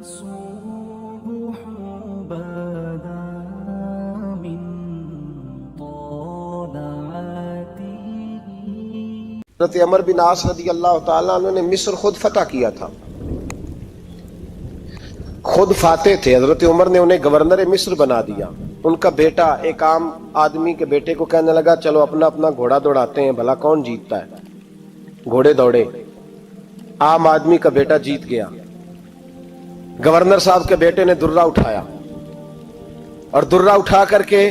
الصبح بدا من طلعته. حضرت عمر بن عاص رضی اللہ تعالیٰ عنہ نے مصر خود فتح کیا تھا، خود فاتح تھے. حضرت عمر نے انہیں گورنر مصر بنا دیا. ان کا بیٹا ایک عام آدمی کے بیٹے کو کہنے لگا چلو اپنا اپنا گھوڑا دوڑاتے ہیں، بھلا کون جیتتا ہے. گھوڑے دوڑے، عام آدمی کا بیٹا جیت گیا. گورنر صاحب کے بیٹے نے درہ اٹھایا اور درہ اٹھا کر کے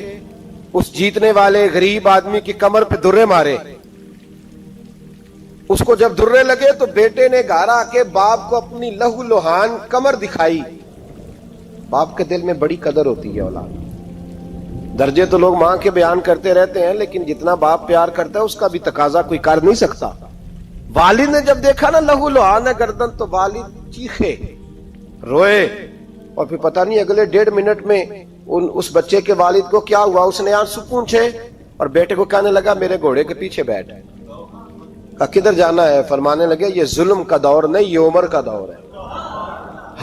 اس جیتنے والے غریب آدمی کی کمر پہ درے مارے. اس کو جب درے لگے تو بیٹے نے گھر آ کے باپ کو اپنی لہو لہان کمر دکھائی. باپ کے دل میں بڑی قدر ہوتی ہے اولاد. درجے تو لوگ ماں کے بیان کرتے رہتے ہیں، لیکن جتنا باپ پیار کرتا ہے اس کا بھی تقاضا کوئی کر نہیں سکتا. والد نے جب دیکھا نا لہو لہان ہے گردن، تو والد چیخے، روئے. اور پھر پتہ نہیں اگلے 1.5 منٹ میں اس بچے کے والد کو کیا ہوا، اس نے آنسو پونچھے اور بیٹے کو کہنے لگا میرے گھوڑے کے پیچھے بیٹھ. کدھر جانا ہے؟ فرمانے لگے یہ ظلم کا دور نہیں، یہ عمر کا دور ہے.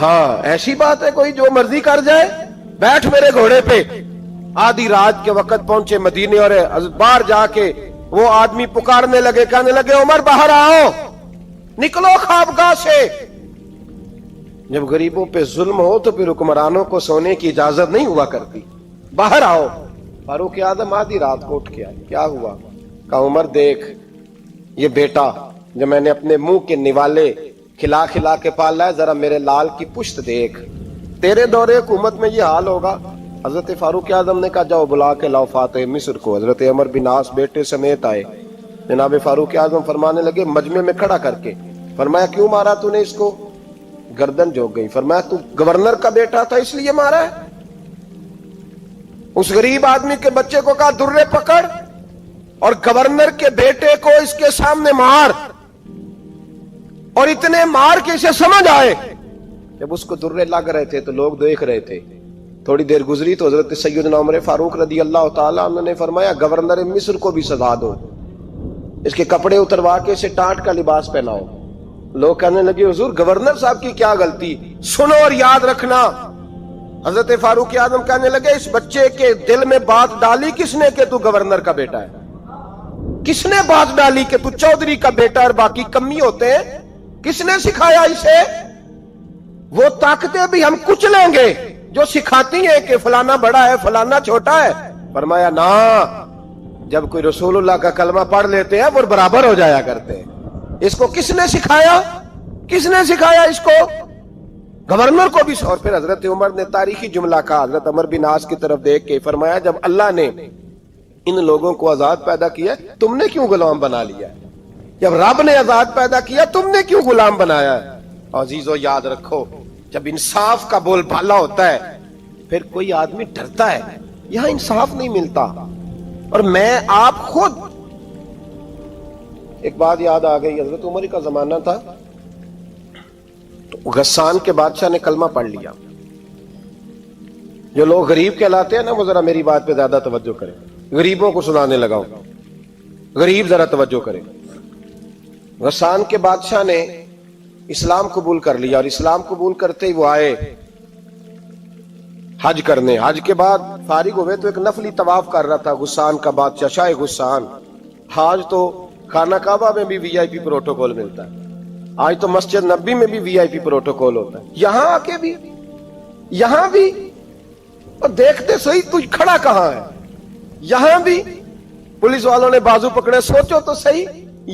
ہاں ایسی بات ہے کوئی جو مرضی کر جائے؟ بیٹھ میرے گھوڑے پہ. آدھی رات کے وقت پہنچے مدینے اور باہر جا کے وہ آدمی پکارنے لگے، کہنے لگے عمر باہر آؤ، نکلو خوابگاہ سے. جب غریبوں پہ ظلم ہو تو پھر حکمرانوں کو سونے کی اجازت نہیں ہوا کرتی. باہر آؤ. فاروق اعظم آدھی رات کو اٹھ کے آئے. کیا ہوا؟ کہا عمر دیکھ، یہ بیٹا جو میں نے اپنے منہ کے نوالے کھلا کھلا کے پالا ہے، ذرا میرے لال کی پشت دیکھ. تیرے دور حکومت میں یہ حال ہوگا. حضرت فاروق اعظم نے کہا جاؤ بلا کے لاؤ فاتح مصر کو. حضرت عمر بن عاص بیٹے سمیت آئے. جناب فاروق اعظم فرمانے لگے مجمع میں کھڑا کر کے، فرمایا کیوں مارا تو نے اس کو؟ گردن جھک گئی. فرمایا تو گورنر کا بیٹا تھا اس لیے مارا ہے؟ اس غریب آدمی کے بچے کو کہا درے پکڑ اور گورنر کے بیٹے کو اس کے سامنے مار، اور اتنے مار کے اسے سمجھ آئے. جب اس کو درے لگ رہے تھے تو لوگ دیکھ رہے تھے. تھوڑی دیر گزری تو حضرت سیدنا عمر فاروق رضی اللہ تعالیٰ عنہ نے فرمایا گورنر مصر کو بھی سزا دو، اس کے کپڑے اتروا کے اسے ٹاٹ کا لباس پہناؤ. لوگ کہنے لگے حضور گورنر صاحب کی کیا غلطی؟ سنو اور یاد رکھنا. حضرت فاروق اعظم کہنے لگے اس بچے کے دل میں بات ڈالی کس نے کہ تو گورنر کا بیٹا ہے؟ کس نے بات ڈالی کہ تو چودھری کا بیٹا اور باقی کمی ہوتے ہیں؟ کس نے سکھایا اسے؟ وہ طاقتیں بھی ہم کچھ لیں گے جو سکھاتی ہیں کہ فلانا بڑا ہے فلانا چھوٹا ہے. فرمایا نا، جب کوئی رسول اللہ کا کلمہ پڑھ لیتے ہیں وہ برابر ہو جایا کرتے ہیں. اس کو کس نے سکھایا؟ کس نے سکھایا اس کو؟ گورنر کو بھی. اور پھر حضرت عمر نے تاریخی جملہ کہا حضرت عمر بن عاص کی طرف دیکھ کے، فرمایا جب اللہ نے ان لوگوں کو آزاد پیدا کیا تم نے کیوں غلام بنا لیا؟ جب رب نے آزاد پیدا کیا تم نے کیوں غلام بنایا ہے؟ عزیزو یاد رکھو، جب انصاف کا بول بالا ہوتا ہے پھر کوئی آدمی ڈرتا ہے. یہاں انصاف نہیں ملتا. اور میں آپ خود ایک بات یاد آ گئی. حضرت عمر کا زمانہ تھا تو غسان کے بادشاہ نے کلمہ پڑھ لیا. جو لوگ غریب کہلاتے ہیں نا وہ ذرا میری بات پہ زیادہ توجہ کریں. غریبوں کو سنانے لگا ہوں، غریب ذرا توجہ کریں. غسان کے بادشاہ نے اسلام قبول کر لیا، اور اسلام قبول کرتے ہی وہ آئے حج کرنے. حج کے بعد فارغ ہوئے تو ایک نفلی طواف کر رہا تھا غسان کا بادشاہ شاہ غسان. حج تو خانہ کعبہ میں بھی وی آئی پی پروٹوکول ملتا ہے، آج تو مسجد نبی میں بھی وی آئی پی پروٹوکول ہوتا ہے، یہاں آ کے بھی یہاں بھی. اور دیکھتے صحیح تو کھڑا کہاں ہے؟ یہاں بھی پولیس والوں نے بازو پکڑے. سوچو تو صحیح،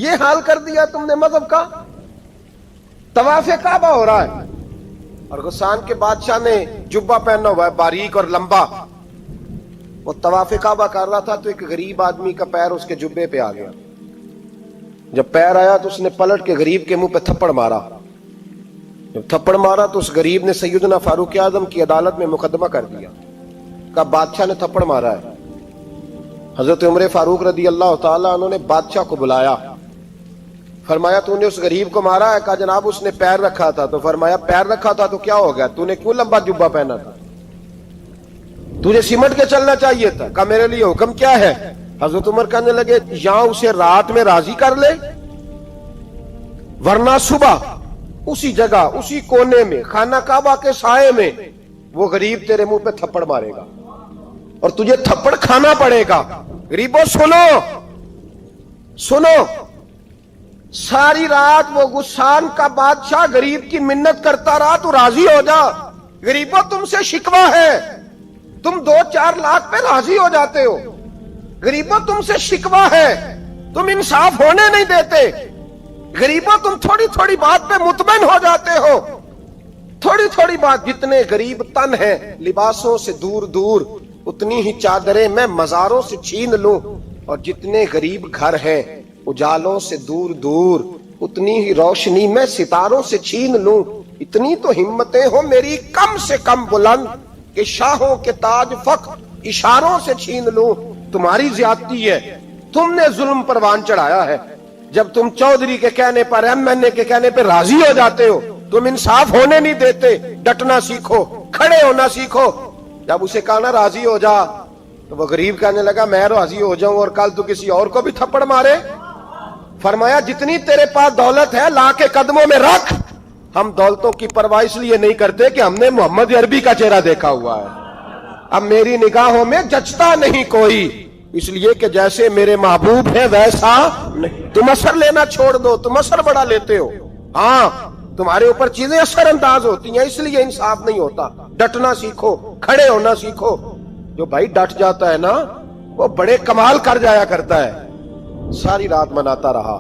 یہ حال کر دیا تم نے مذہب کا. طواف کعبہ ہو رہا ہے اور غسان کے بادشاہ نے جبہ پہنا ہوا ہے باریک اور لمبا. وہ طواف کعبہ کر رہا تھا تو ایک غریب آدمی کا پیر اس کے جبے پہ آ گیا. جب پیر آیا تو اس نے پلٹ کے غریب کے منہ پہ تھپڑ مارا. جب تھپڑ مارا تو اس غریب نے سیدنا فاروق اعظم کی عدالت میں مقدمہ کر دیا. کہا بادشاہ نے تھپڑ مارا ہے. حضرت عمر فاروق رضی اللہ تعالیٰ عنہ نے بادشاہ کو بلایا. فرمایا تو نے اس غریب کو مارا ہے؟ کہا جناب اس نے پیر رکھا تھا. تو فرمایا پیر رکھا تھا تو کیا ہو گیا؟ تو نے کیوں لمبا جبہ پہنا تھا؟ تجھے سمٹ کے چلنا چاہیے تھا. کہا میرے لیے حکم کیا ہے؟ حضرت عمر کہنے لگے یہاں اسے رات میں راضی کر لے ورنہ صبح اسی جگہ اسی کونے میں خانہ کعبہ کے سائے میں وہ غریب تیرے منہ پہ تھپڑ مارے گا اور تجھے تھپڑ کھانا پڑے گا. غریبوں سنو سنو, ساری رات وہ غسان کا بادشاہ غریب کی منت کرتا رہا, تو راضی ہو جا. غریبوں تم سے شکوہ ہے, تم 2-4 لاکھ پہ راضی ہو جاتے ہو. غریبوں تم سے شکوہ ہے, تم انصاف ہونے نہیں دیتے. غریبوں تم تھوڑی تھوڑی بات پہ مطمئن ہو جاتے ہو. تھوڑی تھوڑی بات, جتنے غریب تن ہیں لباسوں سے دور دور, اتنی ہی چادریں میں مزاروں سے چھین لوں, اور جتنے غریب گھر ہیں اجالوں سے دور دور, اتنی ہی روشنی میں ستاروں سے چھین لوں. اتنی تو ہمتیں ہو میری کم سے کم بلند کہ شاہوں کے تاج فخر اشاروں سے چھین لوں. تمہاری زیادتی ہے, تم نے ظلم پروان چڑھایا ہے. جب تم چودھری کے کہنے پر ایم این اے کے کہنے پہ راضی ہو جاتے ہو, تم انصاف ہونے نہیں دیتے. ڈٹنا سیکھو, کھڑے ہونا سیکھو. جب اسے کہا نا راضی ہو جا, تو وہ غریب کہنے لگا میں راضی ہو جاؤں اور کل تو کسی اور کو بھی تھپڑ مارے. فرمایا جتنی تیرے پاس دولت ہے لا کے قدموں میں رکھ. ہم دولتوں کی پرواہ اس لیے نہیں کرتے کہ ہم نے محمد عربی کا چہرہ دیکھا ہوا ہے. اب میری نگاہوں میں جچتا نہیں کوئی, اس لیے کہ جیسے میرے محبوب ہے ویسا نہیں. تم اثر لینا چھوڑ دو, تم اثر بڑا لیتے ہو. ہاں تمہارے اوپر چیزیں اثر انداز ہوتی ہیں, اس لیے انصاف نہیں ہوتا. ڈٹنا سیکھو, کھڑے ہونا سیکھو. جو بھائی ڈٹ جاتا ہے نا وہ بڑے کمال کر جایا کرتا ہے. ساری رات مناتا رہا.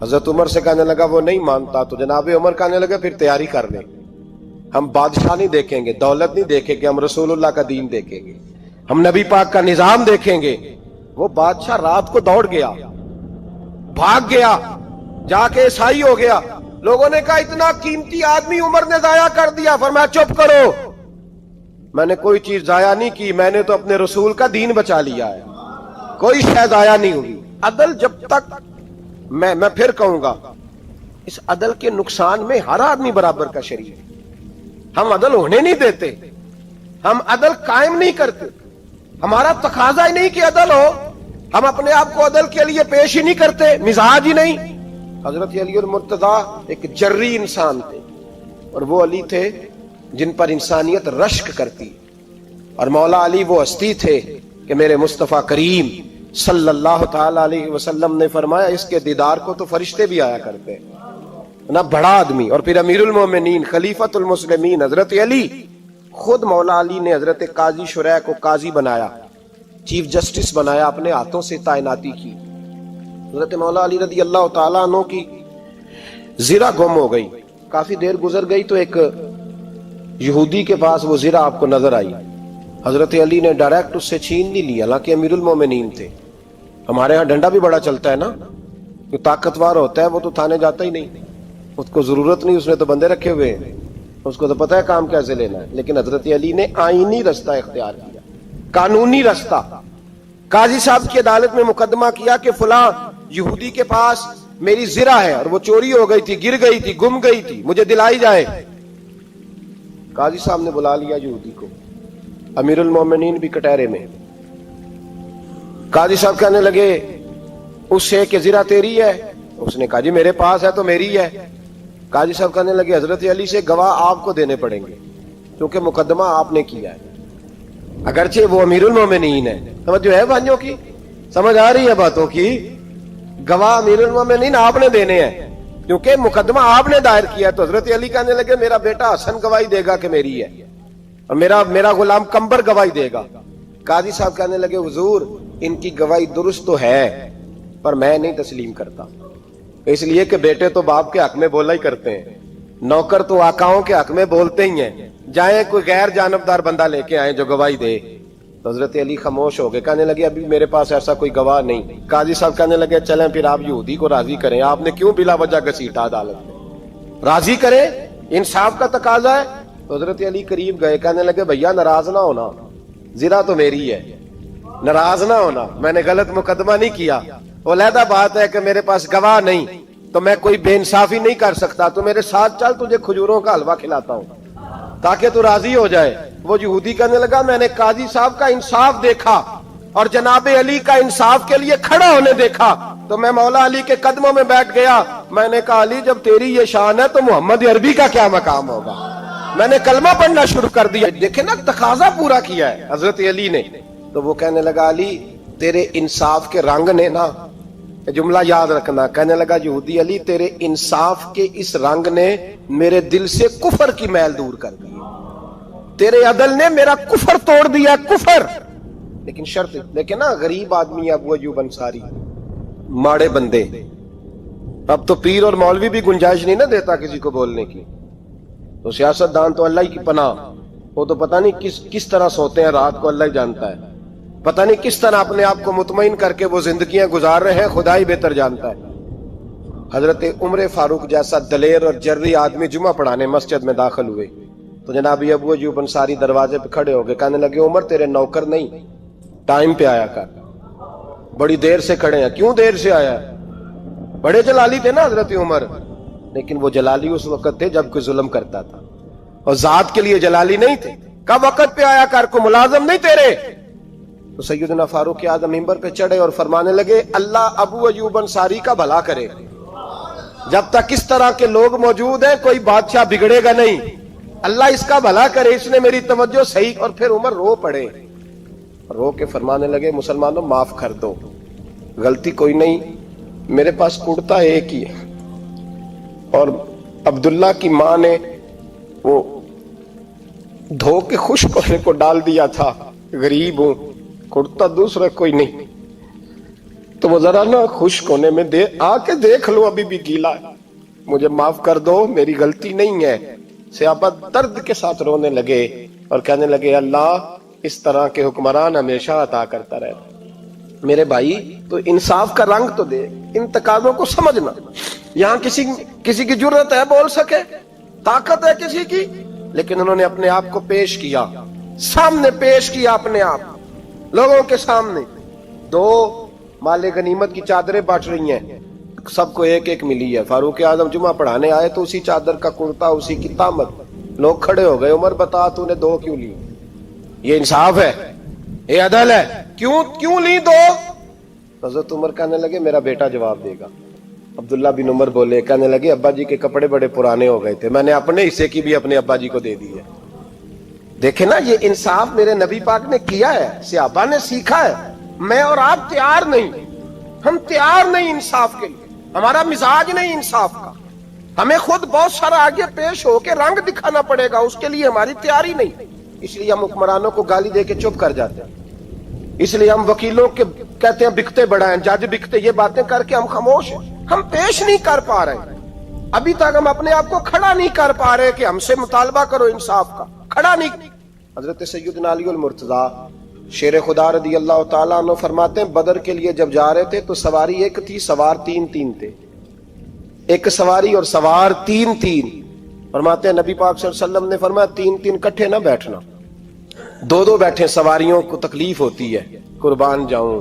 حضرت عمر سے کہنے لگا وہ نہیں مانتا, تو جناب عمر کہنے لگا پھر تیاری کر لیں. ہم بادشاہ نہیں دیکھیں گے, دولت نہیں دیکھیں گے, ہم رسول اللہ کا دین دیکھیں گے, ہم نبی پاک کا نظام دیکھیں گے. وہ بادشاہ رات کو دوڑ گیا, بھاگ گیا, جا کے عیسائی ہو گیا. لوگوں نے کہا اتنا قیمتی آدمی عمر نے ضائع کر دیا. فرمایا چپ کرو, میں نے کوئی چیز ضائع نہیں کی, میں نے تو اپنے رسول کا دین بچا لیا ہے, کوئی شے ضائع نہیں ہوئی. عدل جب تک میں پھر کہوں گا, اس عدل کے نقصان میں ہر آدمی برابر کا شریک ہے. ہم عدل ہونے نہیں دیتے, ہم عدل قائم نہیں کرتے. ہمارا تقاضا ہی نہیں کہ عدل ہو, ہم اپنے آپ کو عدل کے لیے پیش ہی نہیں کرتے, مزاج ہی نہیں. حضرت علی المرتضیٰ ایک جری انسان تھے, اور وہ علی تھے جن پر انسانیت رشک کرتی, اور مولا علی وہ ہستی تھے کہ میرے مصطفیٰ کریم صلی اللہ تعالی علیہ وسلم نے فرمایا اس کے دیدار کو تو فرشتے بھی آیا کرتے. نہ بڑا آدمی, اور پھر امیر المومنین خلیفۃ المسلمین حضرت علی. خود مولا علی نے حضرت قاضی شریح کو قاضی بنایا, چیف جسٹس بنایا, اپنے ہاتھوں سے تعیناتی کی. حضرت مولا علی رضی اللہ تعالیٰ عنہ کی زرہ گم ہو گئی. کافی دیر گزر گئی تو ایک یہودی کے پاس وہ زرہ آپ کو نظر آئی. حضرت علی نے ڈائریکٹ اس سے چھین نہیں لیا, حالانکہ امیر المومنین تھے. ہمارے ہاں ڈنڈا بھی بڑا چلتا ہے نا, جو طاقتور ہوتا ہے وہ تو تھانے جاتا ہی نہیں, اس کو ضرورت نہیں, اس نے تو بندے رکھے ہوئے ہیں, اس کو تو پتہ ہے کام کیسے لینا ہے. لیکن حضرت علی نے آئینی رستہ اختیار کیا, قانونی رستہ. قاضی صاحب کی عدالت میں مقدمہ کیا کہ فلاں یہودی کے پاس میری زرہ ہے اور وہ چوری ہو گئی تھی, گر گئی تھی, گم گئی تھی, مجھے دلائی جائے. قاضی صاحب نے بلا لیا یہودی کو, امیر المومنین بھی کٹہرے میں. قاضی صاحب کہنے لگے اس سے کہ زرہ تیری ہے؟ اس نے کہا جی میرے پاس ہے تو میری ہے. قاضی صاحب کہنے لگے حضرت علی سے گواہ آپ کو دینے پڑیں گے, کیونکہ مقدمہ آپ نے کیا ہے, اگرچہ وہ امیر المومنین ہے. سمجھ جو ہے بھائیوں کی, سمجھ آ رہی ہے باتوں کی. گواہ امیر المومنین آپ نے دینے ہیں, کیونکہ مقدمہ آپ نے دائر کیا. تو حضرت علی کہنے لگے میرا بیٹا حسن گواہی دے گا کہ میری ہے, اور میرا غلام کمبر گواہی دے گا. قاضی صاحب کہنے لگے حضور ان کی گواہی درست تو ہے, پر میں نہیں تسلیم کرتا, اس لیے کہ بیٹے تو باپ کے حق میں بولا ہی کرتے ہیں, نوکر تو آقاؤں کے حق میں بولتے ہی ہیں. جائیں کوئی غیر جانبدار بندہ لے کے آئیں جو گواہی دے. تو حضرت علی خاموش ہو گئے, کہنے لگے ابھی میرے پاس ایسا کوئی گواہ نہیں. قاضی صاحب کہنے لگے چلیں پھر آپ یہودی کو راضی کریں, آپ نے کیوں بلا وجہ گھسیٹا عدالت میں, راضی کریں, انصاف کا تقاضا ہے. تو حضرت علی قریب گئے, کہنے لگے بھیا ناراض نہ ہونا, زرہ تو میری ہے, ناراض نہ ہونا, میں نے غلط مقدمہ نہیں کیا. وہ علیحدہ بات ہے کہ میرے پاس گواہ نہیں تو میں کوئی بے انصافی نہیں کر سکتا, تو میرے ساتھ چل تجھے کھجوروں کا حلوہ کھلاتا ہوں تاکہ تو راضی ہو جائے. وہ یہودی کہنے لگا میں نے قاضی صاحب کا انصاف دیکھا اور جناب علی کا انصاف کے لیے کھڑا ہونے دیکھا, تو میں مولا علی کے قدموں میں بیٹھ گیا. میں نے کہا علی جب تیری یہ شان ہے تو محمد عربی کا کیا مقام ہوگا. میں نے کلمہ پڑھنا شروع کر دیا. دیکھیں نا تقاضا پورا کیا ہے حضرت علی نے. تو وہ کہنے لگا علی تیرے انصاف کے رنگ نے نا, جملہ یاد رکھنا, کہنے لگا یہودی علی تیرے انصاف کے اس رنگ نے میرے دل سے کفر کی میل دور کر دی, تیرے عدل نے میرا کفر توڑ دیا, کفر. لیکن شرط دیکھیں نا, غریب آدمی ابو ایوب انصاری, ماڑے بندے. اب تو پیر اور مولوی بھی گنجائش نہیں نہ دیتا کسی کو بولنے کی. تو سیاست دان تو اللہ ہی کی پناہ, وہ تو پتہ نہیں کس طرح سوتے ہیں رات کو, اللہ ہی جانتا ہے. پتہ نہیں کس طرح اپنے آپ کو مطمئن کر کے وہ زندگیاں گزار رہے ہیں, خدا ہی بہتر جانتا ہے. حضرت عمر فاروق جیسا دلیر اور جرری آدمی جمعہ پڑھانے مسجد میں داخل ہوئے تو جناب ابو ایوب انصاری دروازے پہ کھڑے ہو گئے. کہنے لگے عمر تیرے نوکر نہیں, ٹائم پہ آیا کر, بڑی دیر سے کھڑے ہیں. کیوں دیر سے آیا؟ بڑے جلالی تھے نا حضرت عمر, لیکن وہ جلالی اس وقت تھے جب کوئی ظلم کرتا تھا, اور ذات کے لیے جلالی نہیں تھے. کب وقت پہ آیا کر, کو ملازم نہیں تیرے. تو سیدنا فاروق اعظم منبر پہ چڑھے اور فرمانے لگے اللہ ابو ایوب انصاری کا بھلا کرے, جب تک اس طرح کے لوگ موجود ہیں کوئی بادشاہ بگڑے گا نہیں, اللہ اس کا بھلا کرے, اس نے میری توجہ صحیح. اور پھر عمر رو پڑے, رو کے فرمانے لگے مسلمانوں معاف کر دو, غلطی کوئی نہیں, میرے پاس کرتا ایک ہی ہے, اور عبداللہ کی ماں نے وہ دھو کے خشک ہونے کو ڈال دیا تھا, غریب ہوں, کرتا دوسرا کوئی نہیں, تو وہ ذرا نا خشک ہونے میں آ کے دیکھ لو ابھی بھی گیلا ہے, مجھے معاف کر دو, میری غلطی نہیں ہے. صحابہ درد کے ساتھ رونے لگے اور کہنے لگے اللہ اس طرح کے حکمران ہمیشہ عطا کرتا رہتا. میرے بھائی تو انصاف کا رنگ تو دے, ان تقاضوں کو سمجھنا. یہاں کسی کی جرت ہے بول سکے, طاقت ہے کسی کی, لیکن انہوں نے اپنے آپ کو پیش کیا, سامنے پیش کیا اپنے آپ لوگوں کے سامنے. دو مال غنیمت کی چادریں بانٹ رہی ہیں, سب کو ایک ایک ملی ہے. فاروق اعظم جمعہ پڑھانے آئے تو اسی چادر کا کرتا, اسی کی تامت. لوگ کھڑے ہو گئے, عمر بتا تو نے دو کیوں لی؟ یہ انصاف ہے, یہ عدل ہے, کیوں لی دو؟ حضرت عمر کہنے لگے میرا بیٹا جواب دے گا. عبداللہ بن عمر بولے, کہنے لگے ابا جی کے کپڑے بڑے پرانے ہو گئے تھے, میں نے اپنے حصے کی بھی اپنے ابا جی کو دے دی ہے. دیکھیں نا یہ انصاف میرے نبی پاک نے کیا ہے, صحابہ نے سیکھا ہے. میں اور آپ تیار نہیں, ہم تیار نہیں انصاف کے لیے, ہمارا مزاج نہیں انصاف کا. ہمیں خود بہت سارا آگے پیش ہو کے رنگ دکھانا پڑے گا, اس کے لیے ہماری تیاری نہیں. اس لیے ہم حکمرانوں کو گالی دے کے چپ کر جاتے ہیں, اس لیے ہم وکیلوں کے کہتے ہیں بکتے بڑا ہیں, جج بکتے, یہ باتیں کر کے ہم خاموش ہیں. ہم پیش نہیں کر پا رہے, ابھی تک ہم اپنے آپ کو کھڑا نہیں کر پا رہے کہ ہم سے مطالبہ کرو انصاف کا, کھڑا نہیں. حضرت سیدنا علی المرتضی شیر خدا رضی اللہ تعالیٰ عنہ فرماتے ہیں بدر کے لیے جب جا رہے تھے تو سواری ایک تھی, سوار تین تھے. ایک سواری اور سوار تین. فرماتے ہیں نبی پاک صلی اللہ علیہ وسلم نے فرمایا تین کٹھے نہ بیٹھنا, دو بیٹھے, سواریوں کو تکلیف ہوتی ہے. قربان جاؤں,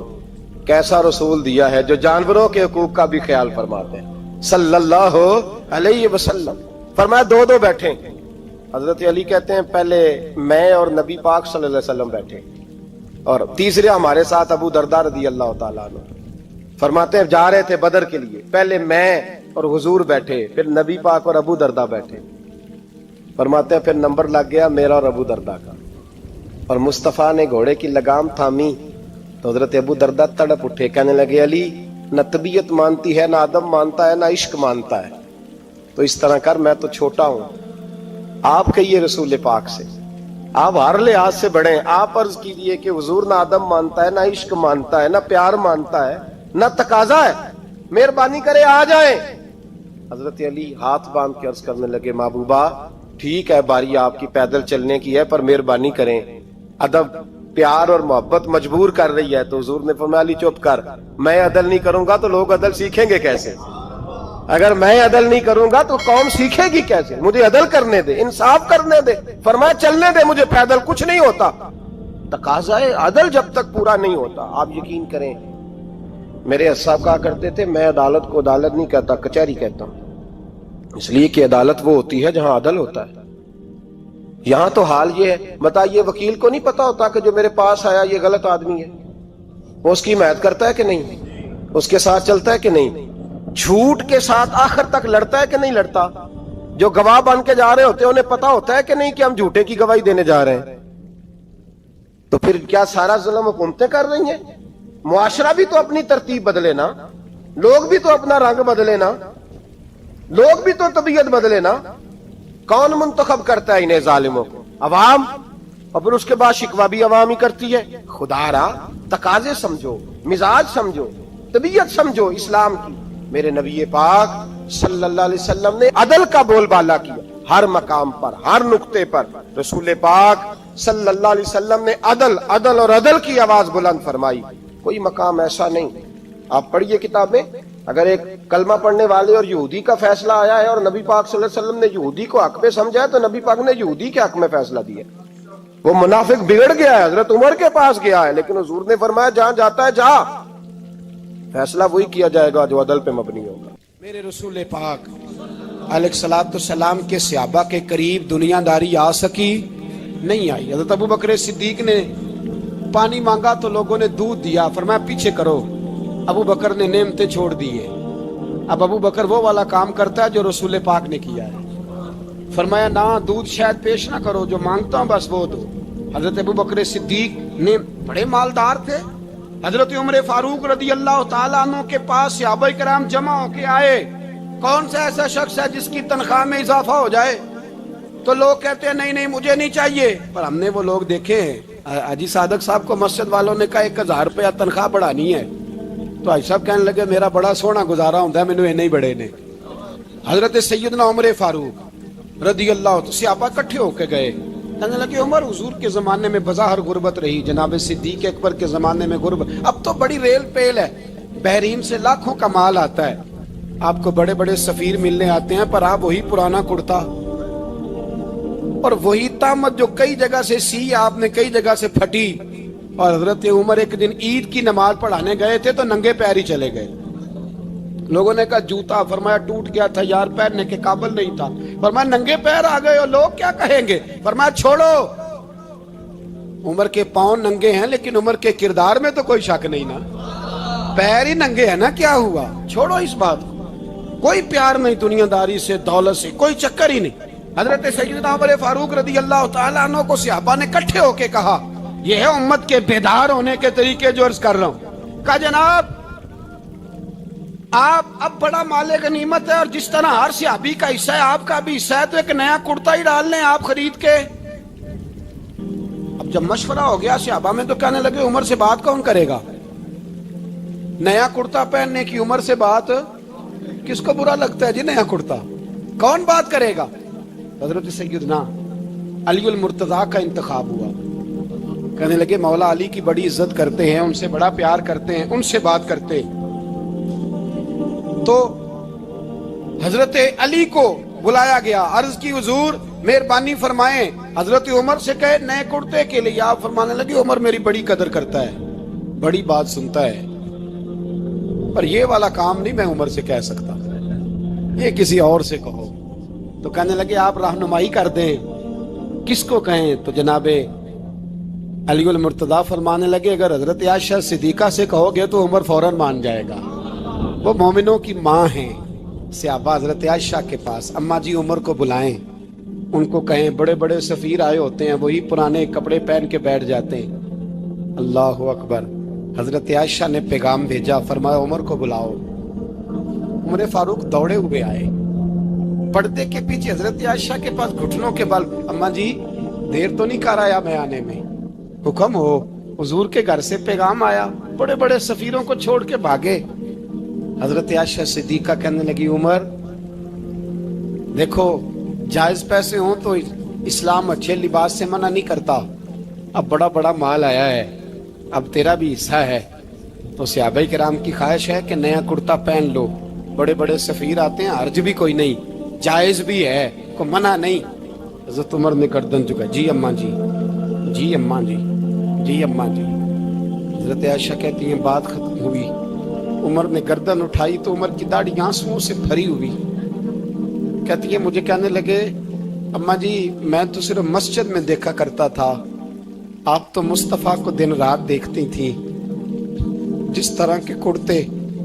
کیسا رسول دیا ہے جو جانوروں کے حقوق کا بھی خیال فرماتے ہیں صلی اللہ علیہ وسلم. فرمایا دو بیٹھے. حضرت علی کہتے ہیں پہلے میں اور نبی پاک صلی اللہ علیہ وسلم بیٹھے, اور تیسرے ہمارے ساتھ ابو درداء رضی اللہ تعالیٰ عنہ. فرماتے ہیں جا رہے تھے بدر کے لیے, پہلے میں اور حضور بیٹھے, پھر نبی پاک اور ابو درداء بیٹھے. فرماتے ہیں پھر نمبر لگ گیا میرا اور ابو درداء کا, اور مصطفیٰ نے گھوڑے کی لگام تھامی تو حضرت ابو درداء تڑپ اٹھے, کہنے لگے علی نہ طبیعت مانتی ہے, نہ ادب مانتا ہے, نہ عشق مانتا ہے, تو اس طرح کر, میں تو چھوٹا ہوں, آپ کہیے رسول پاک سے, آپ ہر لحاظ سے بڑے ہیں, آپ عرض کیجئے کہ حضور نہ ادب مانتا ہے, نہ عشق مانتا ہے, نہ پیار مانتا ہے, نہ تقاضا ہے, مہربانی کرے آ جائیں. حضرت علی ہاتھ باندھ کے عرض کرنے لگے محبوبہ ٹھیک ہے باری آپ کی پیدل چلنے کی ہے, پر مہربانی کریں, ادب پیار اور محبت مجبور کر رہی ہے. تو حضور نے فرمایا علی چپ کر, میں عدل نہیں کروں گا تو لوگ عدل سیکھیں گے کیسے؟ اگر میں عدل نہیں کروں گا تو قوم سیکھے گی کیسے؟ مجھے عدل کرنے دے, انصاف کرنے دے. فرمایا چلنے دے مجھے پیدل, کچھ نہیں ہوتا. تقاضا عدل جب تک پورا نہیں ہوتا, آپ یقین کریں میرے صاحب کہا کرتے تھے میں عدالت کو عدالت نہیں کہتا, کچہری کہتا ہوں, اس لیے کہ عدالت وہ ہوتی ہے جہاں عدل ہوتا ہے. یہاں تو حال یہ ہے, بتائیے وکیل کو نہیں پتا ہوتا کہ جو میرے پاس آیا یہ غلط آدمی ہے, وہ اس کی حمایت کرتا ہے کہ نہیں؟ اس کے ساتھ چلتا ہے کہ نہیں؟ جھوٹ کے ساتھ آخر تک لڑتا ہے کہ نہیں لڑتا؟ جو گواہ بن کے جا رہے ہوتے ہیں انہیں پتا ہوتا ہے کہ نہیں کہ ہم جھوٹے کی گواہی دینے جا رہے ہیں؟ تو پھر کیا سارا ظلم حکومتیں کر رہی ہیں؟ معاشرہ بھی تو اپنی ترتیب بدلے نا، لوگ بھی تو اپنا رنگ بدلے نا، لوگ بھی تو طبیعت بدلے نا۔ کون منتخب کرتا ہے انہیں ظالموں کو؟ عوام، اور پھر اس کے بعد شکوہ بھی عوام ہی کرتی ہے۔ خدا را تقاضے سمجھو، مزاج سمجھو، طبیعت سمجھو اسلام کی۔ میرے نبی پاک صلی اللہ علیہ وسلم نے عدل کا بول بالا کیا ہر مقام پر، ہر نقطے پر۔ رسول پاک صلی اللہ علیہ وسلم نے عدل عدل اور عدل کی آواز بلند فرمائی۔ کوئی مقام ایسا نہیں۔ آپ پڑھیے کتابیں، اگر ایک کلمہ پڑھنے والے اور یہودی کا فیصلہ آیا ہے اور نبی پاک صلی اللہ علیہ وسلم نے یہودی کو حق پہ سمجھا ہے تو نبی پاک نے یہودی کے حق میں فیصلہ دیا۔ وہ منافق بگڑ گیا ہے، حضرت عمر کے پاس گیا ہے، لیکن حضور نے فرمایا جہاں جاتا ہے جا، فیصلہ وہی کیا جائے گا جو عدل پہ مبنی ہوگا۔ میرے رسول پاک علیہ الصلوۃ والسلام کے صحابہ کے قریب دنیا داری آ سکی نہیں آئی۔ حضرت ابو بکر صدیق نے پانی مانگا تو لوگوں نے دودھ دیا، فرمایا پیچھے کرو۔ ابو بکر نے نعمتیں چھوڑ دیے۔ اب ابو بکر وہ والا کام کرتا ہے جو رسول پاک نے کیا ہے۔ فرمایا نہ دودھ شاید پیش نہ کرو، جو مانگتا ہوں بس وہ دو۔ حضرت ابو بکر صدیق نے بڑے مالدار تھے۔ حضرت عمر فاروق رضی اللہ تعالیٰ عنہ کے پاس صحابہ کرام جمع ہو کے آئے، کون سا ایسا شخص ہے جس کی تنخواہ میں اضافہ ہو جائے؟ تو لوگ کہتے ہیں نہیں نہیں مجھے نہیں چاہیے۔ پر ہم نے وہ لوگ دیکھے ہیں، حاجی صادق صاحب کو مسجد والوں نے کہا 1000 روپیہ تنخواہ بڑھانی ہے، تو حاجی صاحب کہنے لگے میرا بڑا سونا گزارا ہوتا ہے، مینوں نہیں بڑے نے۔ حضرت سیدنا عمر فاروق رضی اللہ عنہ صحابہ اکٹھے ہو کے گئے، کہنے لگے عمر حضور کے زمانے میں بظاہر غربت رہی، جناب صدیق اکبر کے زمانے میں غربت، اب تو بڑی ریل پیل ہے، بحرین سے لاکھوں کا مال آتا ہے، آپ کو بڑے بڑے سفیر ملنے آتے ہیں، پر آپ وہی پرانا کرتا اور وہی طامت جو کئی جگہ سے سی آپ نے کئی جگہ سے پھٹی۔ اور حضرت عمر ایک دن عید کی نماز پڑھانے گئے تھے تو ننگے پیر ہی چلے گئے۔ لوگوں نے کہا جوتا، فرمایا ٹوٹ گیا تھا یار، پہننے کے قابل نہیں تھا۔ فرمایا ننگے پیر آ گئے اور لوگ کیا کہیں گے؟ فرمایا چھوڑو، عمر کے پاؤں ننگے ہیں لیکن عمر کے کردار میں تو کوئی شک نہیں نا، پیر ہی ننگے ہیں نا، کیا ہوا؟ چھوڑو اس بات کو، کوئی پیار نہیں دنیا داری سے، دولت سے کوئی چکر ہی نہیں۔ حضرت سیدنا عمر فاروق رضی اللہ تعالیٰ عنہ کو صحابہ نے اکٹھے ہو کے کہا، یہ ہے امت کے بیدار ہونے کے طریقے جو عرض کر رہا ہوں۔ کہا جناب آپ اب بڑا مال غنیمت ہے اور جس طرح ہر صحابی کا حصہ ہے آپ کا بھی حصہ ہے، تو ایک نیا کرتا ہی ڈال لیں آپ خرید کے۔ اب جب مشورہ ہو گیا صحابہ میں تو کہنے لگے عمر سے بات کون کرے گا؟ نیا کرتا پہننے کی عمر سے بات کس کو برا لگتا ہے جی؟ نیا کرتا کون بات کرے گا؟ حضرت سیدنا علی المرتضیٰ کا انتخاب ہوا۔ کہنے لگے مولا علی کی بڑی عزت کرتے ہیں، ان سے بڑا پیار کرتے ہیں، ان سے بات کرتے ہیں۔ تو حضرت علی کو بلایا گیا، عرض کی حضور مہربانی فرمائیں، حضرت عمر سے کہے نئے کرتے کے لیے۔ آپ فرمانے لگے عمر میری بڑی قدر کرتا ہے، بڑی بات سنتا ہے، پر یہ والا کام نہیں میں عمر سے کہہ سکتا، یہ کسی اور سے کہو۔ تو کہنے لگے آپ رہنمائی کر دیں، کس کو کہیں؟ تو جناب علی المرتضیٰ فرمانے لگے اگر حضرت عائشہ صدیقہ سے کہو گے تو عمر فوراً مان جائے گا، وہ مومنوں کی ماں ہیں۔ صحابہ حضرت عائشہ کے پاس، اماں جی عمر کو بلائیں، ان کو کہیں بڑے بڑے سفیر آئے ہوتے ہیں، وہی پرانے کپڑے پہن کے بیٹھ جاتے ہیں۔ اللہ اکبر۔ حضرت عائشہ نے پیغام بھیجا، فرمایا عمر کو بلاؤ۔ عمر فاروق دوڑے ہوئے آئے، پردے کے پیچھے حضرت عائشہ کے پاس گھٹنوں کے بل، اماں جی دیر تو نہیں کر آیا میں آنے میں؟ حکم ہو، حضور کے گھر سے پیغام آیا، بڑے بڑے سفیروں کو چھوڑ کے بھاگے۔ حضرت عائشہ صدیقہ کہنے لگی عمر دیکھو جائز پیسے ہوں تو اسلام اچھے لباس سے منع نہیں کرتا، اب بڑا بڑا مال آیا ہے، اب تیرا بھی حصہ ہے، تو صحابہ کرام کی خواہش ہے کہ نیا کرتا پہن لو، بڑے بڑے سفیر آتے ہیں، حرج بھی کوئی نہیں، جائز بھی ہے، کو منع نہیں۔ حضرت عمر نے گردن جھکا، جی اماں جی، جی اماں جی، جی اماں جی۔ حضرت عائشہ کہتی ہیں بات ختم ہوئی، عمر نے گردن اٹھائی تو عمر کی داڑھی آنسوؤں سے بھری ہوئی، کہتی ہے مجھے کہنے لگے اماں جی میں تو صرف مسجد میں دیکھا کرتا تھا، آپ تو مصطفیٰ کو دن رات دیکھتی تھیں، جس طرح کے کرتے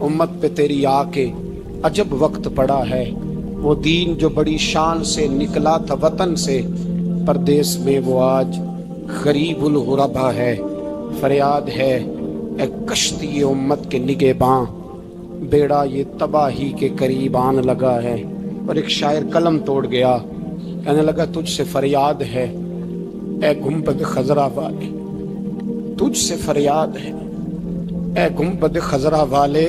امت پہ تیری آ کے عجب وقت پڑا ہے، وہ دین جو بڑی شان سے نکلا تھا وطن سے، پردیس میں وہ آج غریب الغربا ہے۔ فریاد ہے اے کشتی امت کے نگہباں، بیڑا یہ تباہی کے قریب آن لگا ہے۔ اور ایک شاعر قلم توڑ گیا، کہنے لگا تجھ سے فریاد ہے اے گنبد خضرا والے، تجھ سے فریاد ہے اے گنبد خضرا والے،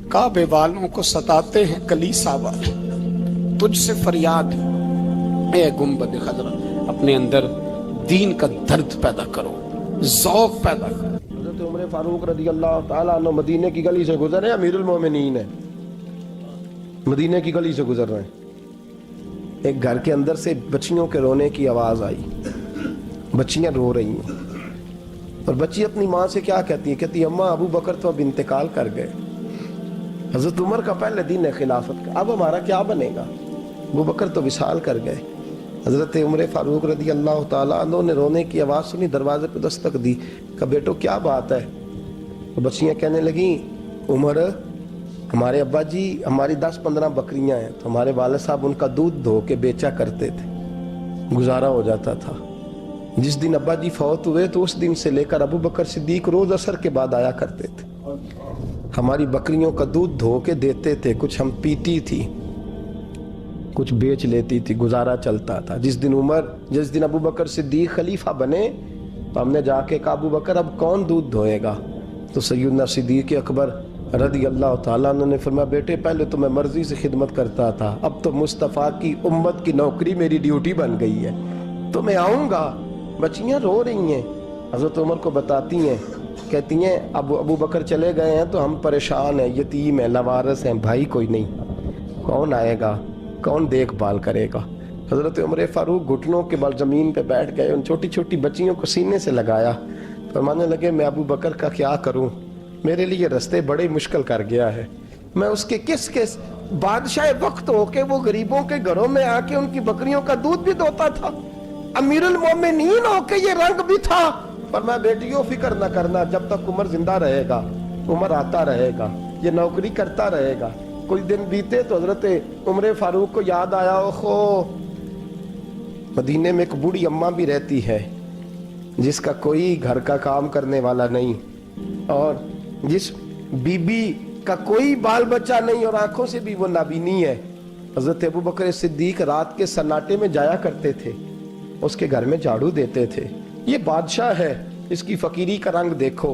کعبے والوں کو ستاتے ہیں کلیسا والے۔ تجھ سے فریاد ہے اے گنبد خضرا، اپنے اندر دین کا درد پیدا کرو، ذوق پیدا کرو۔ حضرت عمر فاروق رضی اللہ تعالیٰ عنہ مدینے کی گلی سے گزر رہے ہیں، امیر المومنین ہے، مدینے کی گلی سے گزر رہے ہیں، ایک گھر کے اندر سے بچیوں کے رونے کی آواز آئی، بچیاں رو رہی ہیں، اور بچی اپنی ماں سے کیا کہتی ہے؟ کہتی ہے اماں ابو بکر تو اب انتقال کر گئے، حضرت عمر کا پہلے دن ہے خلافت کا، اب ہمارا کیا بنے گا؟ ابو بکر تو وصال کر گئے۔ حضرت عمر فاروق رضی اللہ تعالیٰ عنہ نے رونے کی آواز سنی، دروازے پہ دستک دی، کہا بیٹو کیا بات ہے؟ تو بچیاں کہنے لگیں عمر ہمارے ابا جی ہماری 10-15 بکریاں ہیں، تو ہمارے والد صاحب ان کا دودھ دھو کے بیچا کرتے تھے، گزارا ہو جاتا تھا۔ جس دن ابا جی فوت ہوئے تو اس دن سے لے کر ابو بکر صدیق روز عصر کے بعد آیا کرتے تھے، ہماری بکریوں کا دودھ دھو کے دیتے تھے، کچھ ہم پیتی تھی، کچھ بیچ لیتی تھی، گزارا چلتا تھا۔ جس دن ابو بکر صدیق خلیفہ بنے تو ہم نے جا کے کہا ابو بکر اب کون دودھ دھوئے گا؟ تو سیدنا صدیق اکبر رضی اللہ تعالیٰ عنہ نے فرمایا بیٹے پہلے تو میں مرضی سے خدمت کرتا تھا، اب تو مصطفیٰ کی امت کی نوکری میری ڈیوٹی بن گئی ہے، تو میں آؤں گا۔ بچیاں رو رہی ہیں، حضرت عمر کو بتاتی ہیں، کہتی ہیں ابو بکر چلے گئے ہیں تو ہم پریشان ہیں، یتیم ہیں، لاوارث ہیں، بھائی کوئی نہیں، کون آئے گا، کون دیکھ بھال کرے گا؟ حضرت عمر فاروق گھٹنوں کے بل زمین پہ بیٹھ گئے، ان چھوٹی چھوٹی بچیوں کو سینے سے لگایا، فرمانے لگے میں ابو بکر کا کیا کروں، میرے لیے رستے بڑے مشکل کر گیا ہے، میں اس کے کس بادشاہ وقت ہو کے وہ غریبوں کے گھروں میں آ کے ان کی بکریوں کا دودھ بھی دوتا تھا، امیر المومنین ہو کے یہ رنگ بھی تھا۔ فرمایا بیٹیوں فکر نہ کرنا، جب تک عمر زندہ رہے گا، عمر آتا رہے گا، یہ نوکری کرتا رہے گا۔ کچھ دن بیتے تو حضرت عمر فاروق کو یاد آیا اوہو مدینے میں ایک بوڑھی اماں بھی رہتی ہے جس کا کوئی گھر کا کام کرنے والا نہیں، اور جس بی بی کا کوئی بال بچہ نہیں، اور آنکھوں سے بھی وہ نابینی ہے۔ حضرت ابو بکر صدیق رات کے سناٹے میں جایا کرتے تھے، اس کے گھر میں جھاڑو دیتے تھے۔ یہ بادشاہ ہے، اس کی فقیری کا رنگ دیکھو،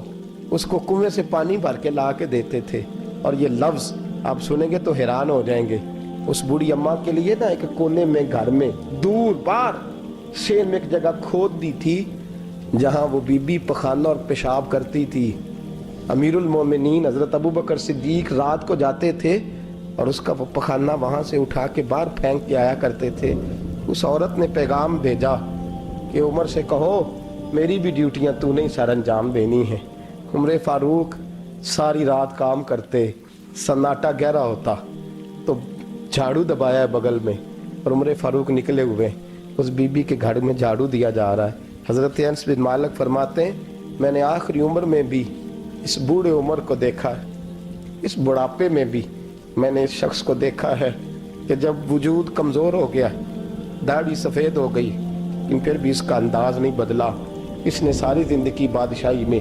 اس کو کنویں سے پانی بھر کے لا کے دیتے تھے۔ اور یہ لفظ آپ سنیں گے تو حیران ہو جائیں گے، اس بوڑھی اماں کے لیے نا ایک کونے میں گھر میں دور باہر شیر میں ایک جگہ کھود دی تھی جہاں وہ بی بی پخانہ اور پیشاب کرتی تھی۔ امیر المومنین حضرت ابو بکر صدیق رات کو جاتے تھے اور اس کا وہ پخانہ وہاں سے اٹھا کے باہر پھینک کے آیا کرتے تھے۔ اس عورت نے پیغام بھیجا کہ عمر سے کہو میری بھی ڈیوٹیاں تو نہیں سر انجام دینی ہیں۔ عمر فاروق ساری رات کام کرتے، سناٹا گہرا ہوتا تو جھاڑو دبایا ہے بغل میں، اور عمر فاروق نکلے ہوئے، اس بی بی کے گھر میں جھاڑو دیا جا رہا ہے۔ حضرت انس بن مالک فرماتے ہیں میں نے آخری عمر میں بھی اس بوڑھے عمر کو دیکھا ہے، اس بڑھاپے میں بھی میں نے اس شخص کو دیکھا ہے کہ جب وجود کمزور ہو گیا، داڑھی سفید ہو گئی، لیکن پھر بھی اس کا انداز نہیں بدلا۔ اس نے ساری زندگی بادشاہی میں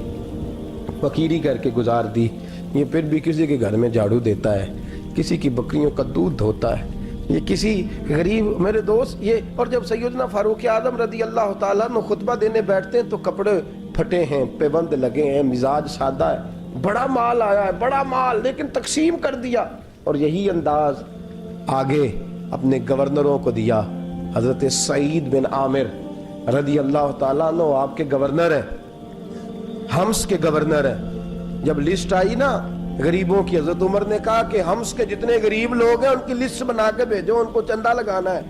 فقیری کر کے گزار دی، یہ پھر بھی کسی کے گھر میں جھاڑو دیتا ہے، کسی کی بکریوں کا دودھ دھوتا ہے، یہ کسی غریب میرے دوست یہ۔ اور جب سیدنا فاروق اعظم رضی اللہ تعالیٰ عنہ خطبہ دینے بیٹھتے ہیں تو کپڑے پھٹے ہیں، پیبند لگے ہیں، مزاج سادہ ہے، بڑا مال آیا ہے، بڑا مال، لیکن تقسیم کر دیا، اور یہی انداز آگے اپنے گورنروں کو دیا۔ حضرت سعید بن عامر رضی اللہ تعالیٰ عنہ آپ کے گورنر ہیں، حمص کے گورنر ہیں۔ جب لسٹ آئی نا غریبوں کی، حضرت عمر نے کہا کہ حمص کے جتنے غریب لوگ ہیں ان کی لسٹ بنا کے بھیجو، ان کو چندہ لگانا ہے۔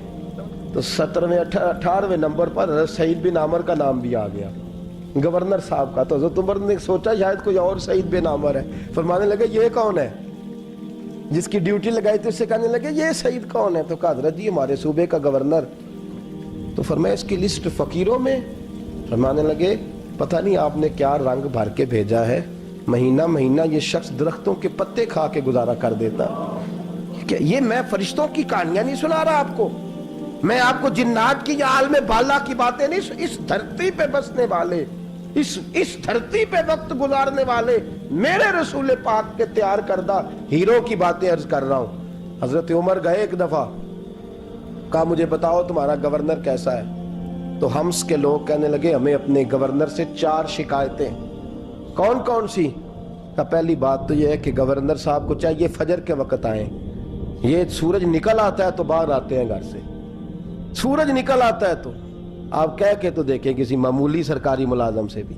تو 17ویں 18ویں نمبر پر حضرت سعید بن عامر کا نام بھی آ گیا، گورنر صاحب کا۔ تو حضرت عمر نے سوچا شاید کوئی اور سعید بن عامر ہے، فرمانے لگے یہ کون ہے؟ جس کی ڈیوٹی لگائی تھی اس سے کہنے لگے یہ سعید کون ہے؟ تو کہا حضرت جی ہمارے صوبے کا گورنر۔ تو فرمایا اس کی لسٹ فقیروں میں؟ فرمانے لگے پتہ نہیں آپ نے کیا رنگ بھر کے بھیجا ہے، مہینہ مہینہ یہ شخص درختوں کے پتے کھا کے گزارا کر دیتا. کہ یہ میں فرشتوں کی کہانیاں نہیں سنا رہا آپ کو, میں آپ کو جنات کی یا عالم بالا کی باتیں نہیں, اس دھرتی پہ بسنے والے, اس دھرتی پہ وقت گزارنے والے میرے رسول پاک کے تیار کردہ ہیرو کی باتیں عرض کر رہا ہوں. حضرت عمر گئے ایک دفعہ, کہا مجھے بتاؤ تمہارا گورنر کیسا ہے. تو ہمس کے لوگ کہنے لگے ہمیں اپنے گورنر سے 4 شکایتیں. کون کون سی؟ کہ پہلی بات تو یہ ہے کہ گورنر صاحب کو چاہیے فجر کے وقت آئیں. یہ سورج نکل آتا ہے تو باہر آتے ہیں گھر سے, سورج نکل آتا ہے تو آپ کہہ کے تو دیکھیں کسی معمولی سرکاری ملازم سے بھی,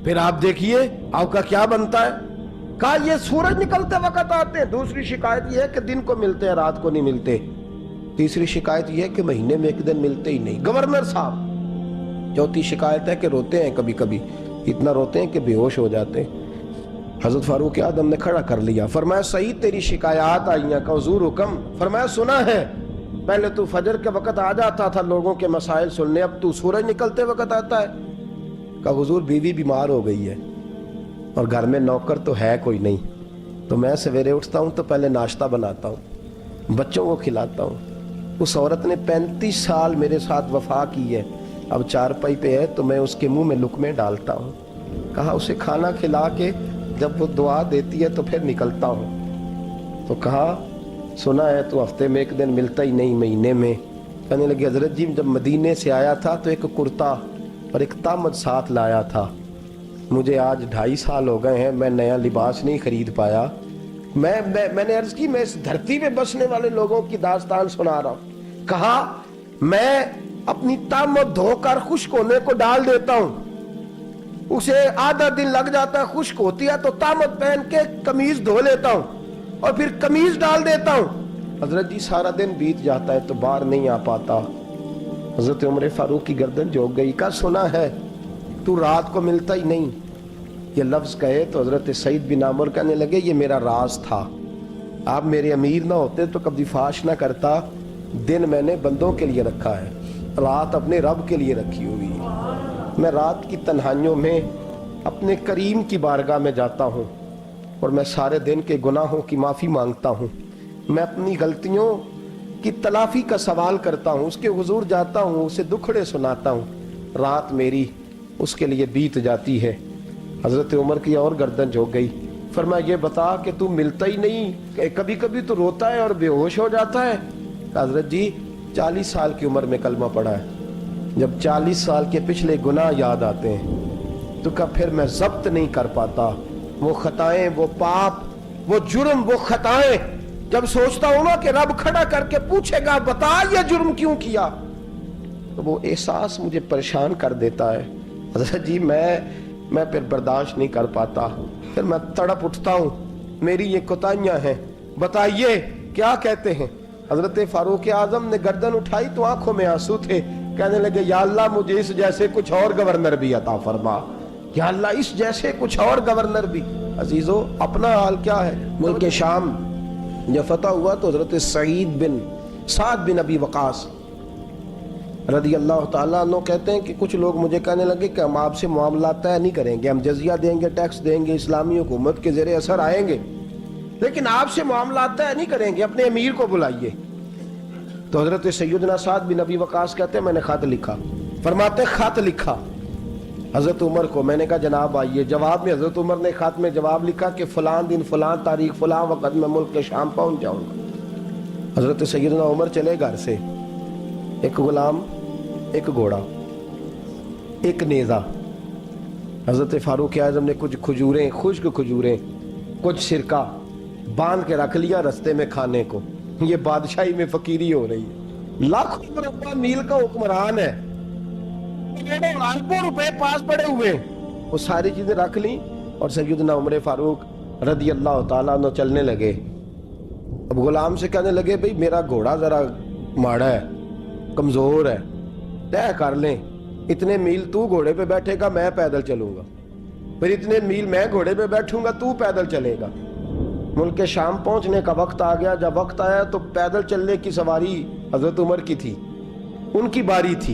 پھر آپ دیکھیے آپ کا کیا بنتا ہے. کہا یہ سورج نکلتے وقت آتے ہیں. دوسری شکایت یہ ہے کہ دن کو ملتے ہیں رات کو نہیں ملتے. تیسری شکایت یہ ہے کہ مہینے میں ایک دن ملتے ہی نہیں گورنر صاحب. چوتھی شکایت ہے کہ روتے ہیں کبھی کبھی, اتنا روتے ہیں کہ بے ہوش ہو جاتے ہیں. حضرت فاروق اعظم نے کھڑا کر لیا, فرمایا صحیح تیری شکایات آئی ہیں. کہ حضور حکم. فرمایا سنا ہے, پہلے تو فجر کے وقت آ جاتا تھا لوگوں کے مسائل سننے, اب تو سورج نکلتے وقت آتا ہے. کہ حضور بیوی بیمار ہو گئی ہے اور گھر میں نوکر تو ہے کوئی نہیں, تو میں سویرے اٹھتا ہوں تو پہلے ناشتہ بناتا ہوں, بچوں کو کھلاتا ہوں. اس عورت نے 35 سال میرے ساتھ وفا کی ہے, اب چارپائی پہ ہے تو میں اس کے منہ میں لقمے ڈالتا ہوں. کہا اسے کھانا کھلا کے جب وہ دعا دیتی ہے تو پھر نکلتا ہوں. تو کہا سنا ہے تو ہفتے میں ایک دن ملتا ہی نہیں مہینے میں. کہنے لگے حضرت جی جب مدینے سے آیا تھا تو ایک کرتا اور ایک تامد ساتھ لایا تھا, مجھے آج 2.5 سال ہو گئے ہیں, میں نیا لباس نہیں خرید پایا. میں نے عرض کی میں اس دھرتی پہ بسنے والے لوگوں کی داستان سنا رہا ہوں. کہا میں اپنی تامد دھو کر خشک ہونے کو ڈال دیتا ہوں, اسے آدھا دن لگ جاتا ہے, خشک ہوتی ہے تو تامد پہن کے قمیض دھو لیتا ہوں اور پھر قمیض ڈال دیتا ہوں. حضرت جی سارا دن بیت جاتا ہے تو باہر نہیں آ پاتا. حضرت عمر فاروق کی گردن جھک گئی. کا سنا ہے تو رات کو ملتا ہی نہیں. یہ لفظ کہے تو حضرت سعید بن عامر کہنے لگے یہ میرا راز تھا, آپ میرے امیر نہ ہوتے تو کبھی فاش نہ کرتا. دن میں نے بندوں کے لیے رکھا ہے, رات اپنے رب کے لیے رکھی ہوئی ہے. میں رات کی تنہائیوں میں اپنے کریم کی بارگاہ میں جاتا ہوں اور میں سارے دن کے گناہوں کی معافی مانگتا ہوں. میں اپنی غلطیوں کی تلافی کا سوال کرتا ہوں, اس کے حضور جاتا ہوں, اسے دکھڑے سناتا ہوں. رات میری اس کے لیے بیت جاتی ہے. حضرت عمر کی اور گردن جھک گئی. فرمایا یہ بتا کہ تو ملتا ہی نہیں, کبھی کبھی تو روتا ہے اور بے ہوش ہو جاتا ہے. حضرت جی 40 سال کی عمر میں کلمہ پڑھا ہے, جب 40 سال کے پچھلے گناہ یاد آتے ہیں تو کب پھر میں ضبط نہیں کر پاتا. وہ خطائیں, وہ پاپ, وہ جرم, وہ خطائیں جب سوچتا ہوں نا کہ رب کھڑا کر کے پوچھے گا بتا یہ جرم کیوں کیا, تو وہ احساس مجھے پریشان کر دیتا ہے. حضرت جی میں پھر برداشت نہیں کر پاتا, پھر میں تڑپ اٹھتا ہوں, میری یہ کوتاہیاں ہیں, بتائیے کیا کہتے ہیں. حضرت فاروق اعظم نے گردن اٹھائی تو آنکھوں میں آنسو تھے. کہنے لگے یا اللہ مجھے اس جیسے کچھ اور گورنر بھی عطا فرما, یا اللہ اس جیسے کچھ اور گورنر بھی. عزیزو اپنا حال کیا ہے. ملک شام جب فتح ہوا تو حضرت سعد بن ابی وقاص رضی اللہ تعالیٰ عنہ کہتے ہیں کہ کچھ لوگ مجھے کہنے لگے کہ ہم آپ سے معاملات طے نہیں کریں گے, ہم جزیہ دیں گے, ٹیکس دیں گے, اسلامی حکومت کے زیر اثر آئیں گے, لیکن آپ سے معاملات طے نہیں کریں گے, اپنے امیر کو بلائیے. تو حضرت سیدنا سعد بن ابی وقاص کہتے ہیں میں نے خط لکھا. فرماتے خط لکھا حضرت عمر کو. میں نے کہا جناب آئیے. جواب میں حضرت عمر نے خط میں جواب لکھا کہ فلان دن فلان تاریخ فلان وقت میں ملک کے شام پہنچ جاؤں گا. حضرت سیدنا عمر چلے گھر سے, ایک غلام, ایک گھوڑا, ایک نیزہ. حضرت فاروق اعظم نے کچھ کھجوریں, خشک کھجوریں, کچھ سرکہ باندھ کے رکھ لیا رستے میں کھانے کو. یہ بادشاہی میں فقیری ہو رہی ہے. لاکھوں مربع میل کا حکمران ہے, لاکھوں روپے پاس پڑے ہوئے, وہ ساری چیزیں رکھ لیں اور سیدنا عمر فاروق رضی اللہ تعالیٰ عنہ چلنے لگے. اب غلام سے کہنے لگے بھئی میرا گھوڑا ذرا ماڑا ہے, کمزور ہے, طے کر لیں اتنے میل تو گھوڑے پہ بیٹھے گا, میں پیدل چلوں گا, پھر اتنے میل میں گھوڑے پہ بیٹھوں گا, تو پیدل چلے گا. ملک شام پہنچنے کا وقت آ گیا. جب وقت آیا تو پیدل چلنے کی سواری حضرت عمر کی تھی, ان کی باری تھی.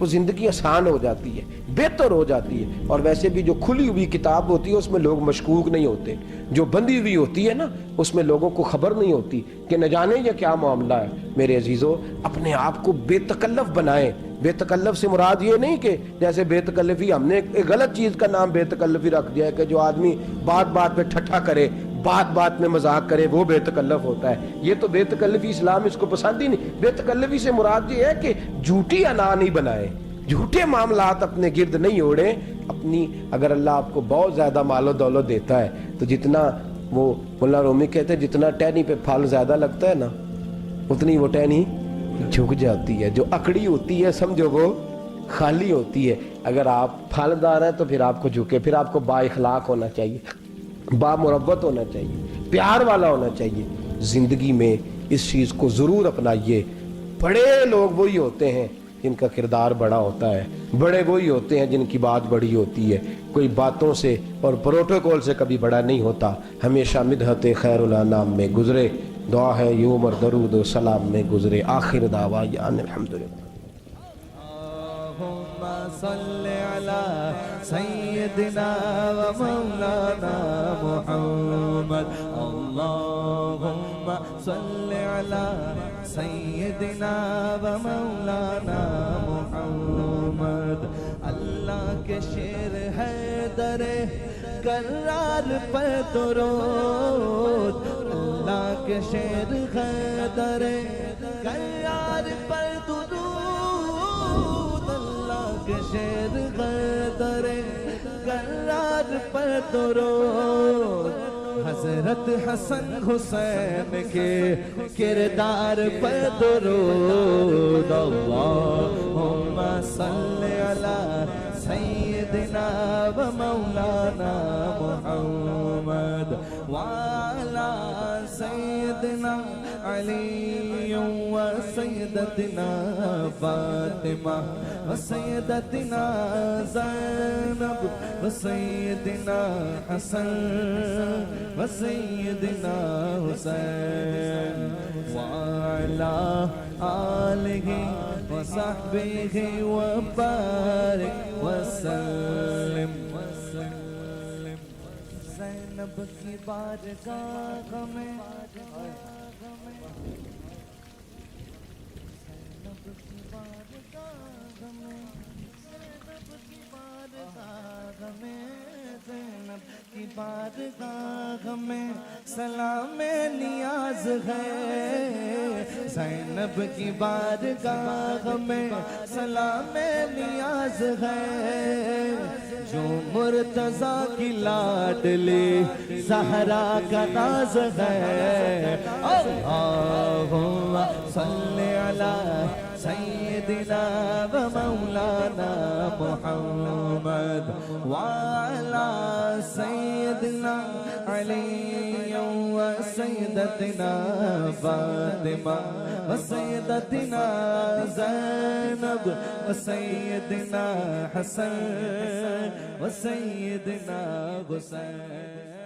وہ زندگی آسان ہو جاتی ہے، بہتر ہو جاتی ہے. اور ویسے بھی جو کھلی ہوئی کتاب ہوتی ہے اس میں لوگ مشکوک نہیں ہوتے، جو بندی ہوئی ہوتی ہے نا اس میں لوگوں کو خبر نہیں ہوتی کہ نہ جانے یہ کیا معاملہ ہے. میرے عزیزو، اپنے آپ کو بے تکلف بنائیں. بے تکلف سے مراد یہ نہیں کہ جیسے بے تکلفی ہم نے ایک غلط چیز کا نام بے تکلفی رکھ دیا ہے کہ جو آدمی بات بات پہ ٹھٹھا کرے، بات بات میں مذاق کرے، وہ بے تکلف ہوتا ہے. یہ تو بے تکلفی اسلام اس کو پسند ہی نہیں. بے تکلفی سے مراد یہ ہے کہ جھوٹی انا نہیں بنائے، جھوٹے معاملات اپنے گرد نہیں اوڑے. اپنی اگر اللہ آپ کو بہت زیادہ مال و دولت دیتا ہے تو جتنا وہ مولانا رومی کہتے ہیں جتنا ٹہنی پہ پھل زیادہ لگتا ہے نا اتنی وہ ٹہنی جھک جاتی ہے. جو اکڑی ہوتی ہے سمجھو وہ خالی ہوتی ہے. اگر آپ پھلدار ہیں تو پھر آپ کو جھکے، پھر آپ کو با اخلاق ہونا چاہیے، با مربت ہونا چاہیے، پیار والا ہونا چاہیے. زندگی میں اس چیز کو ضرور اپنائیے. بڑے لوگ وہی ہوتے ہیں جن کا کردار بڑا ہوتا ہے، بڑے وہی ہوتے ہیں جن کی بات بڑی ہوتی ہے. کوئی باتوں سے اور پروٹوکول سے کبھی بڑا نہیں ہوتا. ہمیشہ مدحت خیر الانام میں گزرے، دعا ہے یہ عمر درود و سلام میں گزرے. آخر دعوانا الحمدللہ. اللهم صل على سيدنا ومولانا محمد. اللهم صل على سيدنا ومولانا محمد. اللہ کے شیر ہے در کرار پر درود. اللہ کے شیر ہے در کرار پر درود. کہ شیر غدر کرار پر درود. حضرت حسن حسین کے کردار پر درود. اللہم صل علی سیدنا و مولانا محمد وعلی سیدنا علی و سیدتنا فاطمہ و سیدتنا زینب و سیدنا حسن و سیدنا حسین وعلی آلہ و صحبہ و بارک وسلم. زینب کی بارگاہ میں زینب کی بارگاہ میں سلام نیاز ہے. زینب کی بارگاہ میں سلام نیاز ہے. جو مرتضیٰ کی لاڈلی زہرا کا ناز ہے. اللہم صلی علی سیدنا و مولانا محمد وعلی سیدنا علی و سیدتنا فاطمہ و سیدتنا زینب و سیدنا حسن و سیدنا حسین.